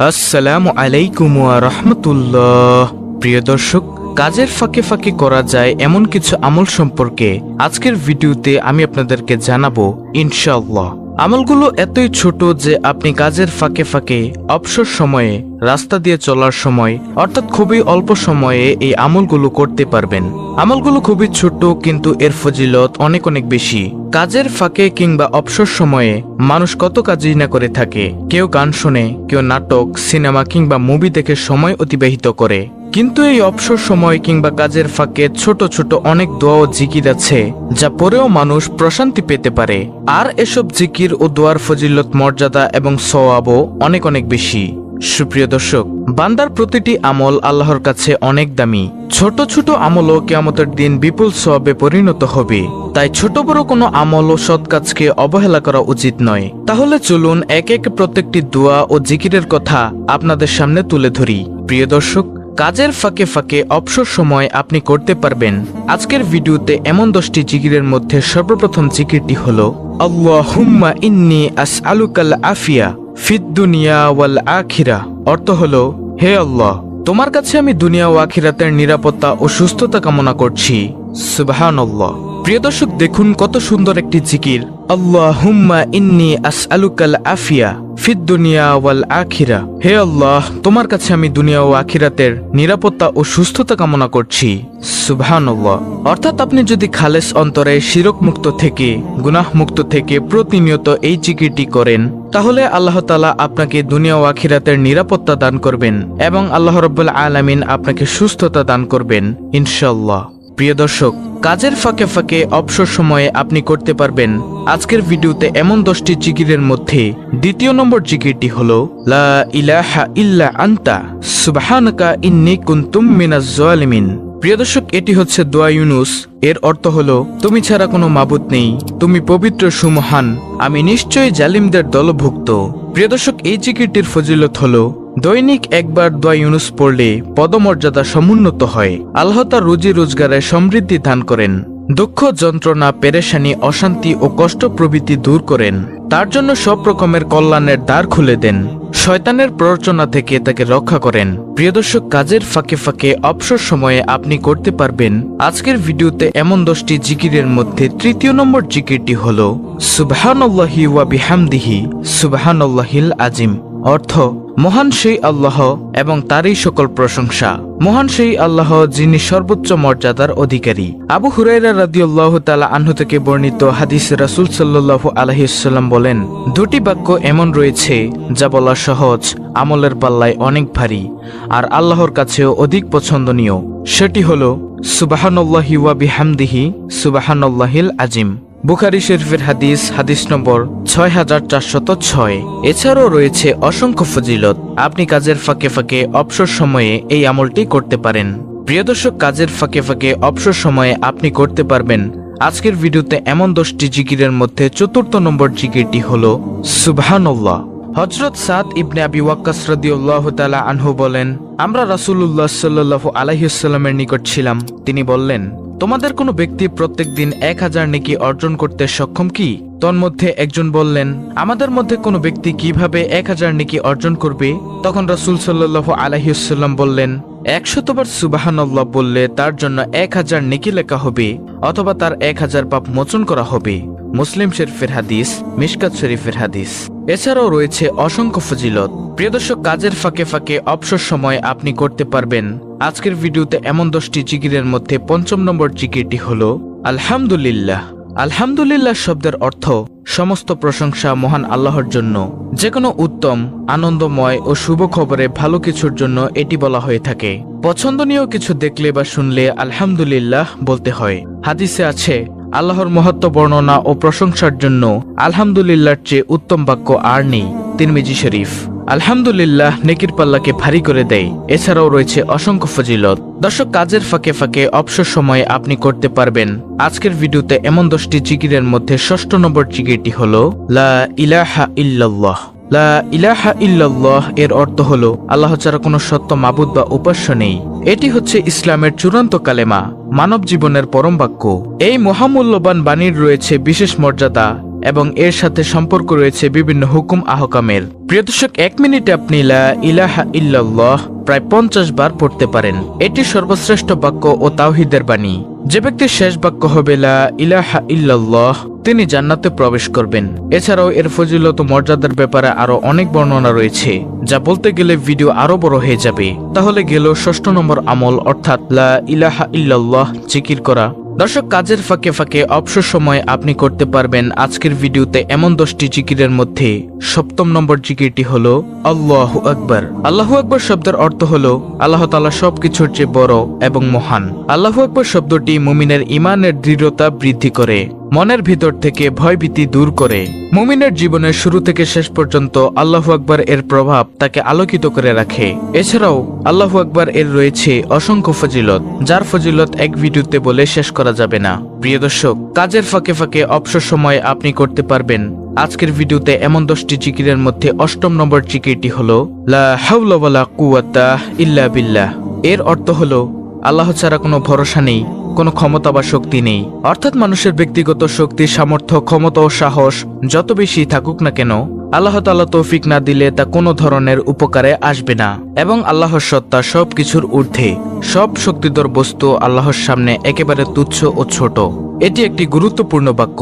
আসসালামু আলাইকুম ওয়া রাহমাতুল্লাহ। প্রিয় দর্শক, কাজের ফাঁকে ফাঁকে করা যায় এমন কিছু আমল সম্পর্কে আজকের ভিডিওতে আমি আপনাদেরকে জানাবো ইনশাআল্লাহ। আমলগুলো এতই ছোট যে আপনি কাজের ফাঁকে ফাঁকে অবসর সময়ে, রাস্তা দিয়ে চলার সময় অর্থাৎ খুবই অল্প সময়ে এই আমলগুলো করতে পারবেন। আমলগুলো খুবই ছোট কিন্তু এর ফজিলত অনেক অনেক বেশি। কাজের ফাঁকে কিংবা অবসর সময়ে মানুষ কত কাজই না করে থাকে। কেউ গান শোনে, কেউ নাটক, সিনেমা কিংবা মুভি দেখে সময় অতিবাহিত করে। কিন্তু এই অবসর সময় কিংবা কাজের ফাঁকে ছোট ছোট অনেক দোয়া ও জিকির আছে যা পরেও মানুষ প্রশান্তি পেতে পারে। আর এসব জিকির ও দোয়ার ফজিলত, মর্যাদা এবং সওয়াবও অনেক অনেক বেশি। সুপ্রিয় দর্শক, বান্দার প্রতিটি আমল আল্লাহর কাছে অনেক দামি। ছোট ছোট আমলও কিয়ামতের দিন বিপুল সওয়াবে পরিণত হবে। তাই ছোট বড় কোনো আমল ও সৎ কাজকে অবহেলা করা উচিত নয়। তাহলে চলুন এক এক প্রত্যেকটি দোয়া ও জিকিরের কথা আপনাদের সামনে তুলে ধরি। প্রিয় দর্শক, কাজের ফাঁকে ফাঁকে অবসর সময় আপনি করতে পারবেন আজকের ভিডিওতে এমন 10টি জিকিরের মধ্যে সর্বপ্রথম জিকিরটি হলো আল্লাহুম্মা ইন্নী আসআলুকাল আফিয়া ফিদ দুনিয়া ওয়াল আখিরা। অর্থ হলো, হে আল্লাহ, তোমার কাছে আমি দুনিয়া ও আখিরাতের নিরাপত্তা ও সুস্থতা কামনা করছি। সুবহানাল্লাহ। প্রিয় দর্শক, দেখুন কত সুন্দর একটি জিকির। আল্লাহুম্মা ইন্নী আসআলুকাল আফিয়া ফিদ দুনিয়া ওয়াল আখিরা। হে আল্লাহ, তোমার কাছে আমি দুনিয়া ও আখিরাতের নিরাপত্তা ও সুস্থতা কামনা করছি। সুবহানাল্লাহ। অর্থাৎ আপনি যদি খালেস অন্তরে, শিরক মুক্ত থেকে, গুনাহ মুক্ত থেকে প্রতিনিয়ত এই জিকিরটি করেন, তাহলে আল্লাহ তাআলা আপনাকে দুনিয়া ও আখিরাতের নিরাপত্তা দান করবেন এবং আল্লাহ রাব্বুল আলামিন আপনাকে সুস্থতা দান করবেন ইনশাআল্লাহ। প্রিয় দর্শক, কাজের ফাঁকে ফাঁকে অবসর সময়ে আপনি করতে পারবেন আজকের ভিডিওতে এমন 10টি জিকিরের মধ্যে দ্বিতীয় নম্বর জিকিরটি হলো লা ইলাহা ইল্লা আনতা সুবহানাকা ইন্নী কুনতু মিনাজ জালিমিন। প্রিয় দর্শক, এটি হচ্ছে দোয়া ইউনুস। এর অর্থ হলো, তুমি ছাড়া কোনো মাবুদ নেই, তুমি পবিত্র সুমহান, আমি নিশ্চয়ই জালিমদের দলভুক্ত। প্রিয় দর্শক, এই জিকিরটির ফজিলত হলো, দৈনিক একবার দোয়া ইউনুস পড়লে পদমর্যাদা সমুন্নত হয়। আল্লাহ তার রুজি রোজগারে সমৃদ্ধি দান করেন, দুঃখ, যন্ত্রণা, পেরেশানি, অশান্তি ও কষ্ট প্রভৃতি দূর করেন, তার জন্য সব রকমের কল্যাণের দ্বার খুলে দেন, শয়তানের প্ররোচনা থেকে তাকে রক্ষা করেন। প্রিয় দর্শক, কাজের ফাঁকে ফাঁকে অবসর সময়ে আপনি করতে পারবেন আজকের ভিডিওতে এমন 10টি জিকিরের মধ্যে তৃতীয় নম্বর জিকিরটি হলো সুবহানাল্লাহি ওয়া বিহামদিহি সুবহানাল্লাহিল আজিম। অর্থ, মহান সেই আল্লাহ এবং তারই সকল প্রশংসা। মহান সেই আল্লাহ যিনি সর্বোচ্চ মর্যাদার অধিকারী। আবু হুরায়রা রাদিয়াল্লাহু তাআলা আনহু থেকে বর্ণিত হাদিসে রাসূল সাল্লাল্লাহু আলাইহি ওয়াসাল্লাম বলেন, দুটি বাক্য এমন রয়েছে যা বলা সহজ, আমলের পাল্লায় অনেক ভারী আর আল্লাহর কাছেও অধিক পছন্দনীয়। সেটি হলো সুবহানাল্লাহি ওয়া বিহামদিহি সুবহানাল্লাহিল আজিম। বুখারী শরীফের হাদিস, হাদিস নম্বর 6406। এছাড়াও রয়েছে অসংখ্য ফজিলত। আপনি কাজের ফাঁকে ফাঁকে অবসর সময়ে এই আমলটি করতে পারেন। প্রিয় দর্শক, কাজের ফাঁকে ফাঁকে অবসর সময়ে আপনি করতে পারবেন আজকের ভিডিওতে এমন 10টি জিকিরের মধ্যে চতুর্থ নম্বর জিকিরটি হলো সুবহানাল্লাহ। হযরত সাদ ইবনে আবি ওয়াক্কাস রাদিয়াল্লাহু তাআলা আনহু বলেন, আমরা রাসূলুল্লাহ সাল্লাল্লাহু আলাইহি ওয়াসাল্লামের নিকট ছিলাম। তিনি বললেন, তোমাদের কোনো ব্যক্তি প্রত্যেকদিন 1000 নেকি অর্জন করতে সক্ষম কি? তন্মধ্যে একজন বললেন, আমাদের মধ্যে কোনো ব্যক্তি কিভাবে 1000 নেকি অর্জন করবে? তখন রাসূল সাল্লাল্লাহু আলাইহি ওয়াসাল্লাম বললেন, 100 বার সুবহানাল্লাহ বললে তার জন্য 1000 নেকি লেখা হবে অথবা তার 1000 পাপ মোচন করা হবে। মুসলিম শরীফের হাদিস, মিশকাত শরীফের হাদিস। এছাড়াও রয়েছে অসংখ্য ফজিলত। প্রিয় দর্শক, কাজের ফাঁকে ফাঁকে অবসর সময় আপনি করতে পারবেন আজকের ভিডিওতে এমন 10টি জিকিরের মধ্যে পঞ্চম নম্বর জিকিরটি হলো আলহামদুলিল্লাহ। আলহামদুলিল্লাহ শব্দের অর্থ সমস্ত প্রশংসা মহান আল্লাহর জন্য। যে কোনো উত্তম, আনন্দময় ও শুভ খবরে ভালো কিছুর জন্য এটি বলা হয়ে থাকে। পছন্দনীয় কিছু দেখলে বা শুনলে আলহামদুলিল্লাহ বলতে হয়। হাদিসে আছে, আল্লাহর মহত্ব বর্ণনা ও প্রশংসার জন্য আলহামদুলিল্লাহর চেয়ে উত্তম বাক্য আর নেই। তিরমিজি শরীফ। আলহামদুলিল্লাহ নেকির পাল্লাকে ভারী করে দেয়। এছাড়াও রয়েছে অসংখ্য ফজিলত। দর্শক, কাজের ফাঁকে ফাঁকে অবসর সময়ে আপনি করতে পারবেন আজকের ভিডিওতে এমন 10টি জিকিরের মধ্যে ষষ্ঠ নম্বর জিকিরটি হলো লা ইলাহা ইল্লাল্লাহ। লা ইলাহা ইল্লাল্লাহ এর অর্থ হলো, আল্লাহ ছাড়া কোনো সত্য মাবুদ বা উপাস্য নেই। এটি হচ্ছে ইসলামের চূড়ান্ত কালেমা, মানব জীবনের পরম বাক্য। এই মহামূল্যবান বাণীর রয়েছে বিশেষ মর্যাদা এবং এর সাথে সম্পর্ক রয়েছে বিভিন্ন হুকুম আহকামের। প্রিয় দর্শক, 1 মিনিটে আপনি লা ইলাহা ইল্লাল্লাহ প্রায় 50 বার পড়তে পারেন। এটি সর্বশ্রেষ্ঠ বাক্য ও তাওহীদের বাণী। যে ব্যক্তির শেষ বাক্য হবে লা ইলাহা ইল্লাল্লাহ, তিনি জান্নাতে প্রবেশ করবেন। এছাড়াও এর ফজিলত ও মর্যাদার ব্যাপারে আরো অনেক বর্ণনা রয়েছে, যা বলতে গেলে ভিডিও আরো বড় হয়ে যাবে। তাহলে গেল 6 নম্বর আমল, অর্থাৎ লা ইলাহা ইল্লাল্লাহ জিকির করা। দর্শক, কাজের ফাঁকে ফাঁকে অবসর সময় আপনি করতে পারবেন আজকের ভিডিওতে এমন 10টি জিকিরের মধ্যে 7ম নম্বর জিকিরটি হলো আল্লাহু আকবার। আল্লাহু আকবার শব্দের অর্থ হলো আল্লাহ তাআলা সবকিছুর চেয়ে বড় এবং মহান। আল্লাহু আকবার শব্দটি মুমিনের ঈমানের দৃঢ়তা বৃদ্ধি করে, মনের ভিতর থেকে ভয়ভীতি দূর করে। মুমিনের জীবনের শুরু থেকে শেষ পর্যন্ত আল্লাহু আকবার এর প্রভাব তাকে আলোকিত করে রাখে। এছাড়াও আল্লাহু আকবার এর রয়েছে অসংখ্য ফজিলত, যার ফজিলত এক ভিডিওতে বলে শেষ করা যাবে না। প্রিয় দর্শক, কাজের ফাঁকে ফাঁকে অবসর সময় আপনি করতে পারবেন আজকের ভিডিওতে এমন 10টি জিকিরের মধ্যে 8ম নম্বর জিকিরটি হলো লা হাওলা ওয়ালা কুওয়াতা ইল্লা বিল্লাহ। এর অর্থ হলো আল্লাহ ছাড়া কোনো ভরসা নেই, কোনো ক্ষমতা বা শক্তি নেই। অর্থাৎ মানুষের ব্যক্তিগত শক্তি, সামর্থ্য, ক্ষমতা ও সাহস যত বেশি থাকুক না কেন, আল্লাহ তাআলা তৌফিক না দিলে তা কোনো ধরনের উপকারে আসবে না। এবং আল্লাহর সত্তা সবকিছুর ঊর্ধ্বে, সব শক্তিধর বস্তু আল্লাহর সামনে একেবারে তুচ্ছ ও ছোট। এটি একটি গুরুত্বপূর্ণ বাক্য।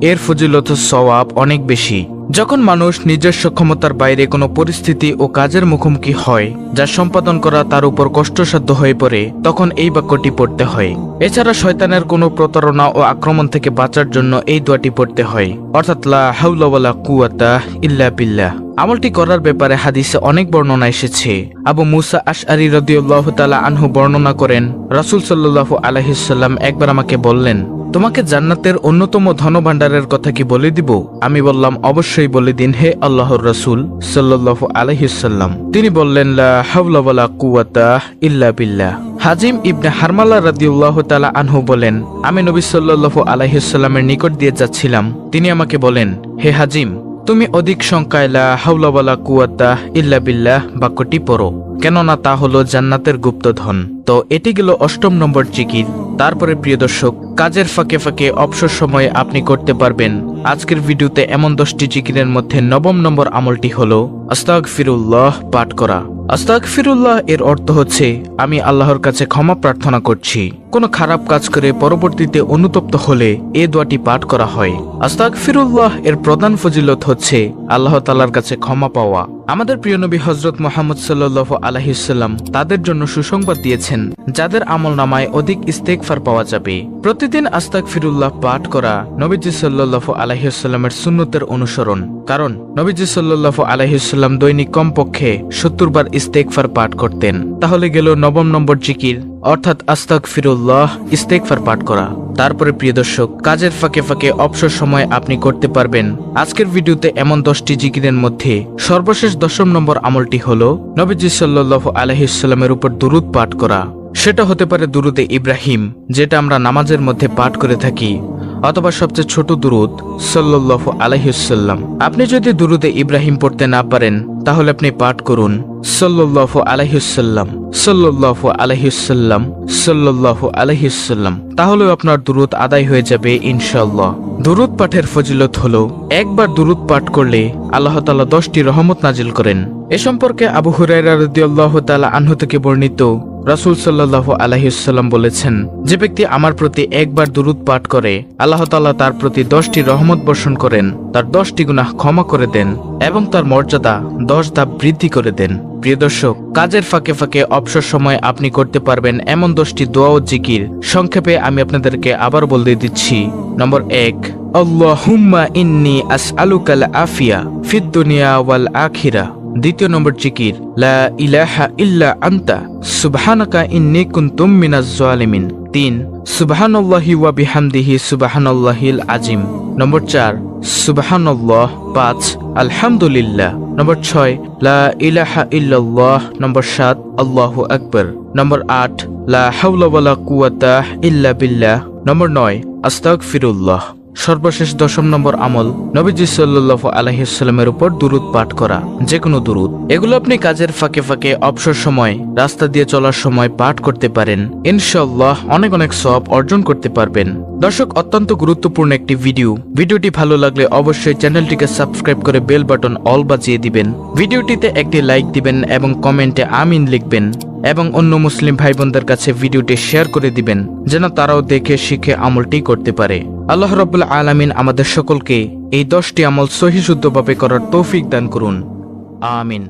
এর ফজিলত ও সওয়াব অনেক বেশি। যখন মানুষ নিজস্ব ক্ষমতার বাইরে কোনো পরিস্থিতি ও কাজের মুখোমুখি হয় যা সম্পাদন করা তার উপর কষ্টসাধ্য হয়ে পড়ে, তখন এই বাক্যটি পড়তে হয়। এছাড়া শয়তানের কোনো প্রতারণা ও আক্রমণ থেকে বাঁচার জন্য এই দোয়াটি পড়তে হয়, অর্থাৎ লা হাওলা ওয়ালা কুওয়াতা ইল্লা বিল্লাহ। আমলটি করার ব্যাপারে হাদিসে অনেক বর্ণনা এসেছে। আবু মুসা আশআরী রাদিয়াল্লাহু তাআলা আনহু বর্ণনা করেন, রাসূল সাল্লাল্লাহু আলাইহি ওয়াসাল্লাম একবার আমাকে বললেন, তোমাকে জান্নাতের অন্যতম ধনভাণ্ডারের কথা কি বলে দিব? আমি বললাম, অবশ্যই বলে দিন হে আল্লাহর রাসূল সাল্লাল্লাহু আলাইহি ওয়াসাল্লাম। তিনি বললেন, লা হাওলা ওয়ালা কুওয়াতা ইল্লা বিল্লাহ। হাজিম ইবনে হারমালা রাদিয়াল্লাহু তাআলা আনহু বলেন, আমি নবী সাল্লাল্লাহু আলাইহি ওয়াসাল্লামের নিকট দিয়ে যাচ্ছিলাম। তিনি আমাকে বলেন, হে হাজিম, তুমি অধিক সংখ্যায় লা হাওলা ওয়ালা কুওয়াতা ইল্লা বিল্লাহ বাক্যটি পড়ো, কেননা তা হলো জান্নাতের গুপ্তধন। তো এটি গেল 8ম নম্বর জিকির। তারপরে প্রিয় দর্শক, কাজের ফাঁকে ফাঁকে অবসর সময়ে আপনি করতে পারবেন আজকের ভিডিওতে এমন 10টি জিকিরের মধ্যে 9ম নম্বর আমলটি হলো আস্তাগফিরুল্লাহ পাঠ করা। আস্তাগফিরুল্লাহ এর অর্থ হচ্ছে আমি আল্লাহর কাছে ক্ষমা প্রার্থনা করছি। কোনো খারাপ কাজ করে পরবর্তীতে অনুতপ্ত হলে এই দোয়াটি পাঠ করা হয়। আস্তাগফিরুল্লাহ এর প্রধান ফজিলত হচ্ছে আল্লাহ তাআলার কাছে ক্ষমা পাওয়া। আমাদের প্রিয় নবী হযরত মুহাম্মদ সাল্লাল্লাহু আলাইহি ওয়াসাল্লাম তাদের জন্য সুসংবাদ দিয়েছেন, যাদের আমলনামায় অধিক ইস্তেগফার পাওয়া যাবে। প্রতিদিন আস্তাগফিরুল্লাহ পাঠ করা নবীজি সাল্লাল্লাহু আলাইহি ওয়াসাল্লামের সুন্নতের অনুসরণ, কারণ নবীজি সাল্লাল্লাহু আলাইহি ওয়াসাল্লাম দৈনিক কমপক্ষে 70 বার ইস্তেগফার পাঠ করতেন। তাহলে গেল 9ম নম্বর জিকির, অর্থাৎ আস্তাগফিরুল্লাহ ইস্তেগফার পাঠ করা। তারপরে প্রিয় দর্শক, কাজের ফাঁকে ফাঁকে অবসর সময় আপনি করতে পারবেন আজকের ভিডিওতে এমন 10টি জিকিরের মধ্যে সর্বশেষ 10ম নম্বর আমলটি হলো নবীজি সাল্লাল্লাহু আলাইহি ওয়াসাল্লামের উপর দুরূদ পাঠ করা। সেটা হতে পারে দুরুদে ইব্রাহিম, যেটা আমরা নামাজের মধ্যে পাঠ করে থাকি, অথবা সবচেয়ে ছোট দুরুদ সাল্লাল্লাহু আলাইহি ওয়াসাল্লাম। আপনি যদি দুরুদে ইব্রাহিম পড়তে না পারেন, তাহলে আপনি পাঠ করুন সাল্লাল্লাহু আলাইহি ওয়াসাল্লাম সাল্লাল্লাহু আলাইহি ওয়াসাল্লাম সাল্লাল্লাহু আলাইহি ওয়াসাল্লাম। তাহলেও আপনার দুরুদ আদায় হয়ে যাবে ইনশাআল্লাহ। দুরুদ পাঠের ফজিলত হলো, একবার দুরুদ পাঠ করলে আল্লাহ তাআলা 10টি রহমত নাজিল করেন। এ সম্পর্কে আবু হুরায়রা রাদিয়াল্লাহু তাআলা আনহু থেকে বর্ণিত, রাসূল সাল্লাল্লাহু আলাইহি ওয়াসাল্লাম বলেছেন, যে ব্যক্তি আমার প্রতি একবার দুরুদ পাঠ করে, আল্লাহ তাআলা তার প্রতি 10টি রহমত বর্ষণ করেন, তার 10টি গুনাহ ক্ষমা করে দেন এবং তার মর্যাদা 10 ধাপ বৃদ্ধি করে দেন। প্রিয় দর্শক, কাজের ফাঁকে ফাঁকে অবসর সময় আপনি করতে পারবেন এমন 10টি দোয়া ও জিকির। সংক্ষেপে আমি আপনাদেরকে আবার বলে দিচ্ছি। নম্বর 1, আল্লাহুম্মা ইন্নী আসআলুকাল আফিয়া ফিদ দুনিয়া ওয়াল আখিরা। দ্বিতীয় নম্বর জিকির, লা ইলাহা ইল্লা আনতা সুবহানাকা ইন্নী কুনতু মিনাজ জালিমিন। 3, সুবহানাল্লাহি ওয়া বিহামদিহি সুবহানাল্লাহিল আযীম। নম্বর 4, সুবহানাল্লাহ। 5, আলহামদুলিল্লাহ। নম্বর 6, লা ইলাহা ইল্লাল্লাহ। নম্বর 7, আল্লাহু আকবার। নম্বর 8, লা হাওলা ওয়ালা কুওয়াতা ইল্লা বিল্লাহ। নম্বর 9, আস্তাগফিরুল্লাহ। সর্বশেষ 10 নম্বর আমল, নবীজি সাল্লাল্লাহু আলাইহি ওয়াসাল্লামের উপর দুরূদ পাঠ করা, যে কোনো দুরূদ। এগুলো আপনি কাজের ফাঁকে ফাঁকে, অবসর সময়, রাস্তা দিয়ে চলার সময় পাঠ করতে পারেন। ইনশাআল্লাহ অনেক অনেক সওয়াব অর্জন করতে পারবেন। দর্শক, অত্যন্ত গুরুত্বপূর্ণ একটি ভিডিওটি ভালো লাগলে অবশ্যই চ্যানেলটিকে সাবস্ক্রাইব করে বেল বাটন অল বাজিয়ে দিবেন। ভিডিওটিতে একটি লাইক দিবেন এবং কমেন্টে আমিন লিখবেন এবং অন্য মুসলিম ভাই বোনদের কাছে ভিডিওটি শেয়ার করে দিবেন, যেন তারাও দেখে শিখে আমলটি করতে পারে। আল্লাহ রাব্বুল আলামিন আমাদের সকলকে এই 10টি আমল সহিহ শুদ্ধভাবে করার তৌফিক দান করুন। আমিন।